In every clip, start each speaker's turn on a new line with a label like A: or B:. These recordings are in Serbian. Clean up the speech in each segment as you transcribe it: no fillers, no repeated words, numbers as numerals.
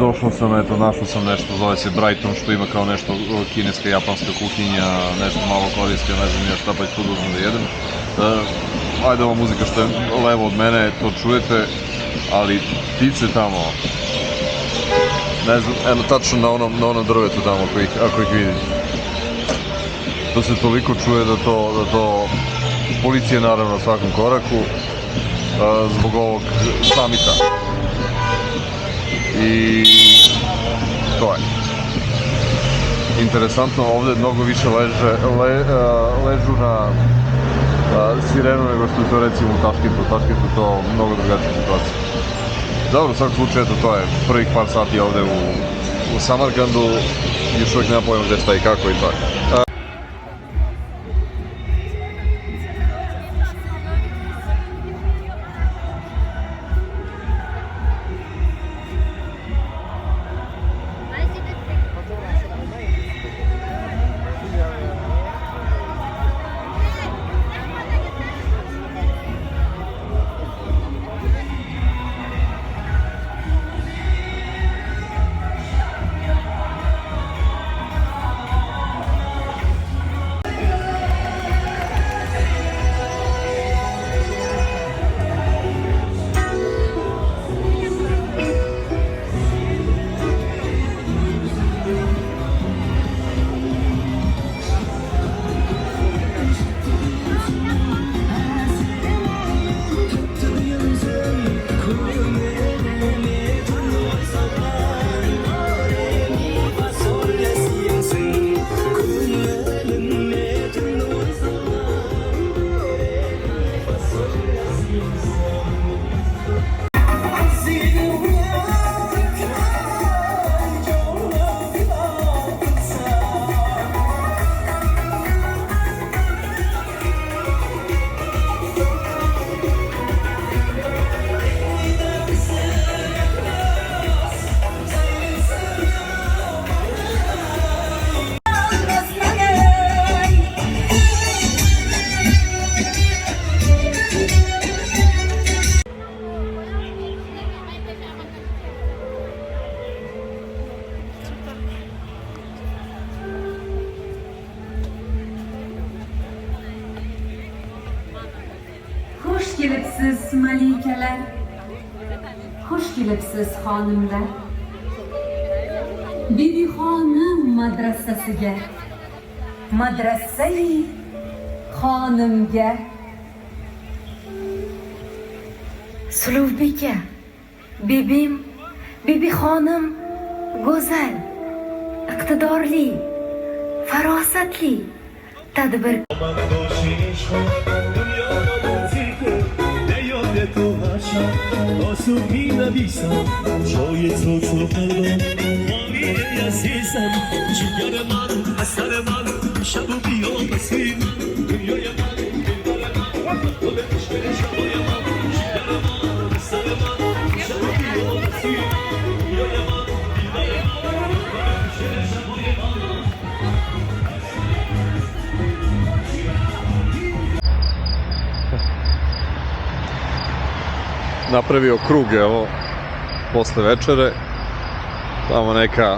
A: došao sam, eto, našao sam nešto, zove se Brighton, što ima kao nešto kineska, japanska kuhinja, nešto malo korejska, ne znam ja šta, pa ću tu dužno da jedem. Ajde, ova muzika što je levo od mene, to čujete, ali ptice tamo, ne znam, eno tačno na onom drvetu tamo, ako ih vidite. To se toliko čuje da to policija naravno na svakom koraku, zbog ovog samita. I to je. Interesantno, ovde mnogo više ležu na sirenu nego što je to recimo u Taškentu. U Taškentu je to mnogo drugačija situacija. Dobro, u svakom slučaju, to je prvih par sati ovde u Samarkandu. Još uvijek nema pojma gde šta i kako i to je.
B: Hoş gelipsiz malikeler, hoş gelipsiz hanımlar. Bibi hanım madrasasiga, madrasai hanımga.
C: Suluvbeka, bibim, bibi xonim go'zal, iqtidorli, farosatli, tadbir.
A: Napravio krug, evo, posle večere. Tamo neka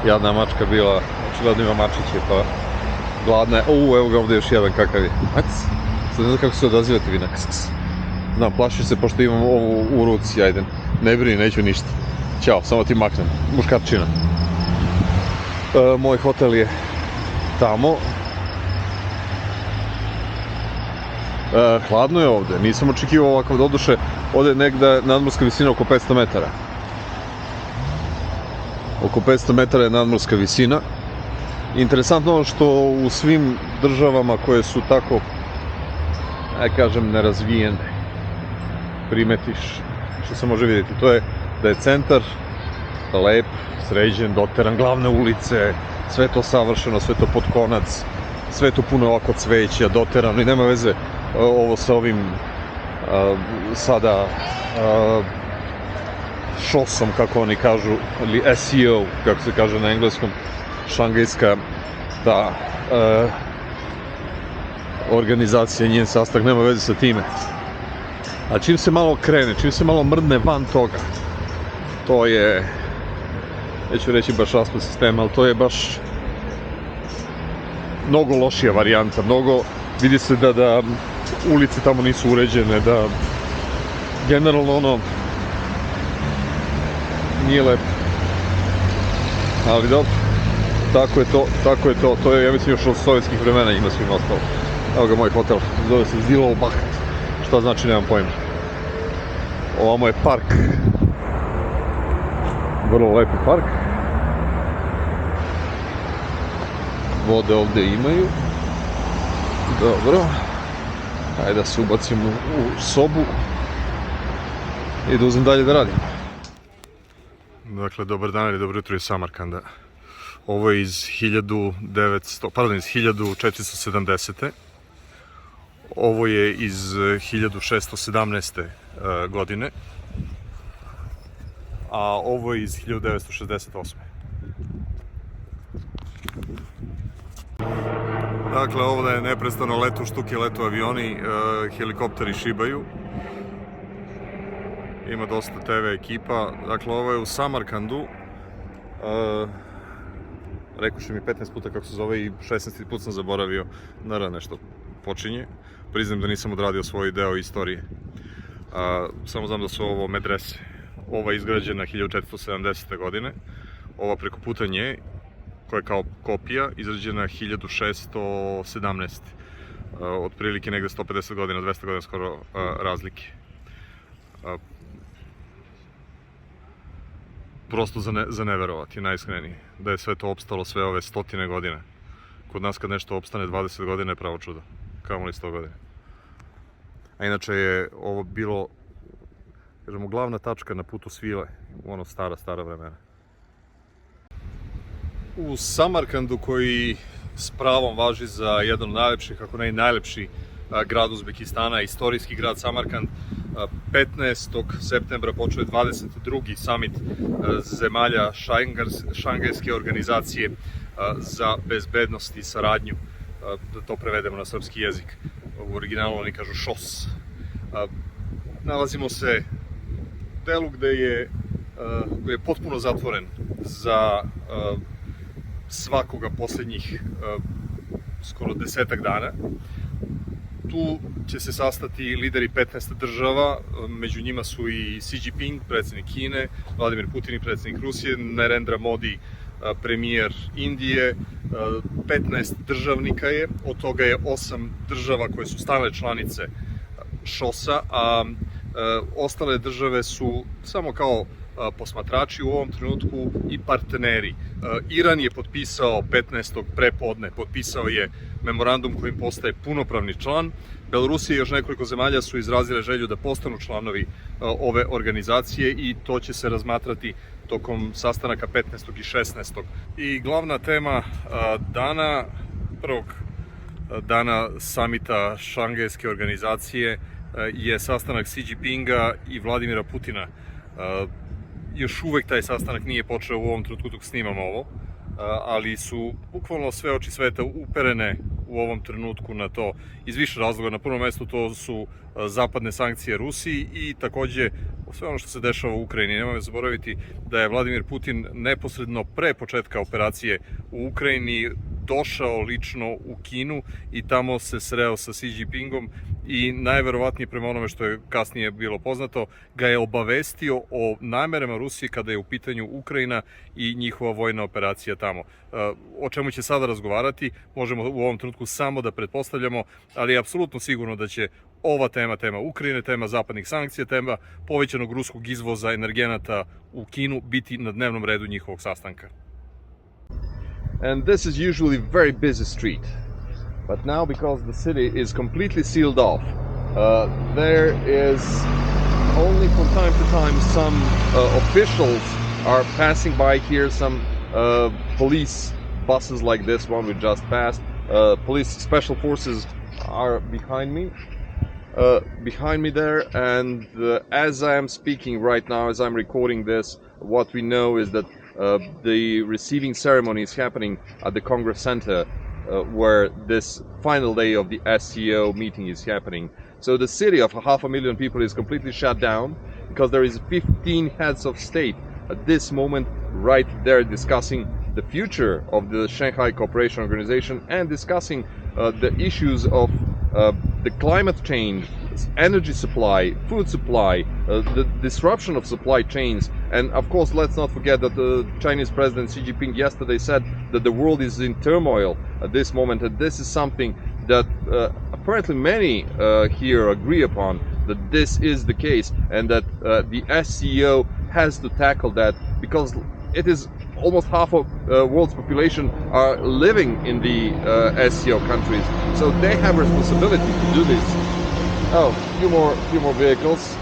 A: jadna mačka bila, očigledno ima mačiće, pa gladna je. Evo ga ovde još jedan, kakav je. Sad ne znam kako se odazivate vi na ks. Znam, plašiš se pošto imam ovu u ruci, ajde. Ne brini, neću ništa. Ćao, samo ti maknem. Muškarčina. Moj hotel je tamo. Hladno je ovde, nisam očekivao ovako da oduše. Ovde je negde nadmorska visina oko 500 metara. Oko 500 metara je nadmorska visina. Interesantno ono što u svim državama koje su tako, ja kažem, nerazvijene, primetiš, što se može vidjeti, to je da je centar lep, sređen, doteran, glavne ulice, sve to savršeno, sve to pod konac, sve to puno ovako cveća, doterano i nema veze ovo sa ovim sada šosom, kako oni kažu, ili SEO, kako se kaže na engleskom, šangajska ta organizacija, njen sastav, nema veze sa time. A čim se malo krene, čim se malo mrdne van toga, to je neću reći baš raspad sistema, ali to je baš mnogo lošija varijanta, vidi se da ulice tamo nisu uređene, da generalno ono nije lepo. Ali dobro, tako je to, to je ja mislim još od sovjetskih vremena ima svima ostalo. Evo ga moj hotel, zove se Zilov Baht, šta znači nemam pojma. Ovamo je park, vrlo lepi park. Vode ovdje imaju. Dobro. Ajde da se ubacimo u sobu i da uzem dalje da radim. Dakle, dobar dan ili dobro jutro iz Samarkanda. Ovo je iz 1470. Ovo je iz 1617. godine. A ovo je iz 1968. Dakle, ovdje je neprestano letu štuke, letu avioni, helikopteri šibaju. Ima dosta TV ekipa. Dakle, ovo je u Samarkandu. Rekuše mi 15 puta kako se zove i 16 put sam zaboravio. Naravno nešto počinje. Priznam da nisam odradio svoj deo istorije. Samo znam da su ovo medrese. Ova je izgrađena 1470. godine. Ova preko puta nje, koja je kao kopija, izrađena 1617. Otprilike negde 150 godina, 200 godina skoro razlike. Prosto za neverovati, najiskrenije. Da je sve to opstalo sve ove stotine godina. Kod nas kad nešto opstane 20 godina je pravo čudo. Kamoli 100 godina. A inače je ovo bilo, kažemo, glavna tačka na putu svile u ono stara vremena. U Samarkandu, koji s pravom važi za jedan od najlepših, ako ne i najlepši grad Uzbekistana, istorijski grad Samarkand, 15. septembra počeo je 22. summit zemalja Šangajske organizacije za bezbednost i saradnju, da to prevedemo na srpski jezik. U originalu oni kažu ŠOS. Nalazimo se u delu koji je potpuno zatvoren za svakoga posljednjih skoro 10-ak dana. Tu će se sastati lideri 15 država, među njima su i Xi Jinping, predsjednik Kine, Vladimir Putin, predsjednik Rusije, Narendra Modi, premijer Indije, 15 državnika je, od toga je 8 država koje su stalne članice ŠOS-a, a ostale države su samo kao posmatrači u ovom trenutku i partneri. Iran je potpisao 15. prepodne, potpisao je memorandum kojim postaje punopravni član. Belorusija i još nekoliko zemalja su izrazile želju da postanu članovi ove organizacije i to će se razmatrati tokom sastanaka 15. i 16. I glavna tema dana, prvog dana samita Šangajske organizacije je sastanak Xi Jinpinga i Vladimira Putina. Još uvek taj sastanak nije počeo u ovom trenutku dok snimam ovo, ali su bukvalno sve oči sveta uperene u ovom trenutku na to iz više razloga. Na prvom mestu to su zapadne sankcije Rusiji i takođe sve ono što se dešava u Ukrajini. Nemojmo zaboraviti da je Vladimir Putin neposredno pre početka operacije u Ukrajini došao lično u Kinu i tamo se sreo sa Xi Jinpingom i najverovatnije, prema onome što je kasnije bilo poznato, ga je obavestio o namerama Rusije kada je u pitanju Ukrajina i njihova vojna operacija tamo. O čemu će sada razgovarati, možemo u ovom trenutku samo da pretpostavljamo, ali je apsolutno sigurno da će ova tema Ukrajine, tema zapadnih sankcija, tema povećanog ruskog izvoza energenata u Kinu biti na dnevnom redu njihovog sastanka. And this is usually very busy street, but now because the city is completely sealed off, there is only from time to time some officials are passing by here, some police buses like this one we just passed. Police special forces are behind me there, and as I am speaking right now, as I'm recording this, what we know is that the receiving ceremony is happening at the Congress Center, where this final day of the SCO meeting is happening. So the city of 500,000 people is completely shut down because there is 15 heads of state at this moment right there discussing the future of the Shanghai Cooperation Organization and discussing the issues of the climate change, energy supply, food supply, the disruption of supply chains, and of course let's not forget that the Chinese President Xi Jinping yesterday said that the world is in turmoil at this moment, and this is something that apparently many here agree upon, that this is the case, and that the SCO has to tackle that, because it is almost half of world's population are living in the SCO countries, so they have responsibility to do this. Oh, few more vehicles.